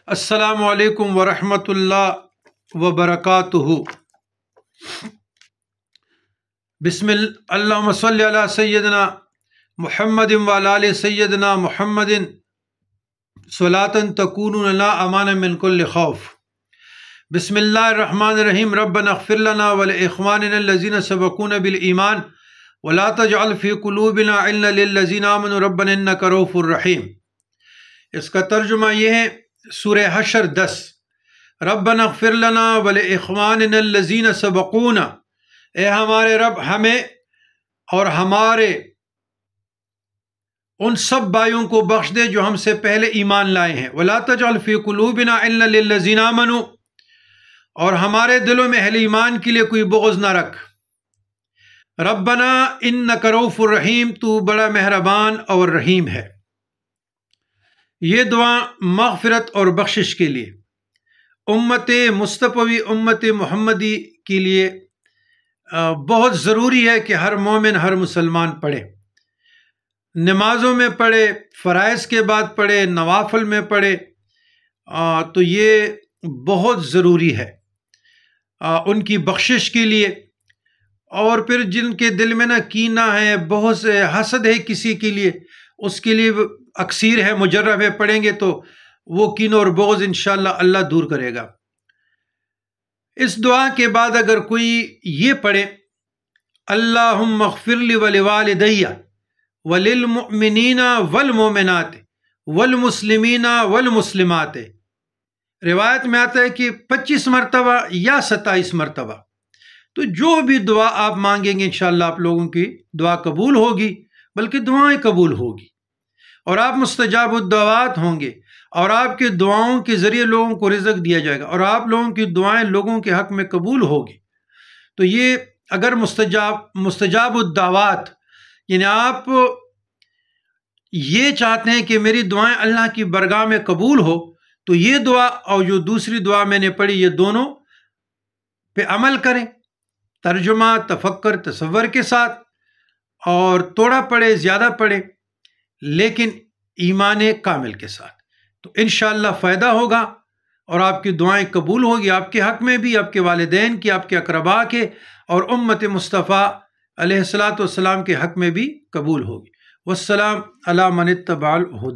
السلام علیکم ورحمۃ اللہ وبرکاتہ۔ بسم اللہم صلی علی سیدنا محمد وعلی آل سیدنا محمد صلاۃ تکون لنا امان من کل خوف۔ بسم اللہ الرحمن الرحیم۔ ربنا اغفر لنا ولاخواننا الذین سبقونا بالایمان ولا تجعل فی قلوبنا غلا للذین آمنوا ربنا انک رؤوف رحیم۔ اس کا ترجمہ یہ ہے، سورہ حشر 10۔ ربنا اغفر لنا ولاخواننا الذین سبقونا، اے ہمارے رب ہمیں اور ہمارے ان سب بھائیوں کو بخش دے جو ہم سے پہلے ایمان لائے ہیں۔ ولا تجعل فی قلوبنا غلا للذین آمنوا، اور ہمارے دلوں میں اہل ایمان کے لیے کوئی بغض نہ رکھ۔ ربنا انک رؤوف الرحیم، تو بڑا مہربان اور رحیم ہے۔ یہ دعا مغفرت اور بخشش کے لیے امت مصطفی امت محمدی کے لیے بہت ضروری ہے کہ ہر مومن ہر مسلمان پڑھے، نمازوں میں پڑھے، فرائض کے بعد پڑھے، نوافل میں پڑھے، تو یہ بہت ضروری ہے ان کی بخشش کے لیے۔ اور پھر جن کے دل میں نہ کینہ ہے، بہت سے حسد ہے کسی کے لیے، اس کے لیے اکثیر ہے، مجرب ہے، پڑھیں گے تو وہ کینہ اور بغض انشاءاللہ اللہ دور کرے گا۔ اس دعا کے بعد اگر کوئی یہ پڑھے، اللہم اغفر لی ولوالدی وللمؤمنین والمؤمنات والمسلمین والمسلمات، روایت میں آتا ہے کہ 25 مرتبہ یا 27 مرتبہ، تو جو بھی دعا آپ مانگیں گے انشاءاللہ آپ لوگوں کی دعا قبول ہوگی، بلکہ دعائیں قبول ہوگی، اور آپ مستجاب الدعوات ہوں گے، اور آپ کے دعاؤں کے ذریعے لوگوں کو رزق دیا جائے گا، اور آپ لوگوں کی دعائیں لوگوں کے حق میں قبول ہوگی۔ تو یہ اگر مستجاب الدعوات، یعنی آپ یہ چاہتے ہیں کہ میری دعائیں اللہ کی برگاہ میں قبول ہو، تو یہ دعا اور جو دوسری دعا میں نے پڑھی، یہ دونوں پہ عمل کریں، ترجمہ، تفکر، تصور کے ساتھ، اور تھوڑا پڑھے زیادہ پڑھے لیکن ایمان کامل کے ساتھ، تو انشاءاللہ فائدہ ہوگا اور آپ کی دعائیں قبول ہوگی، آپ کے حق میں بھی، آپ کے والدین کی، آپ کے اقرباء کے، اور امت مصطفیٰ علیہ الصلوۃ والسلام کے حق میں بھی قبول ہوگی۔ والسلام علی من اتبع الہدی۔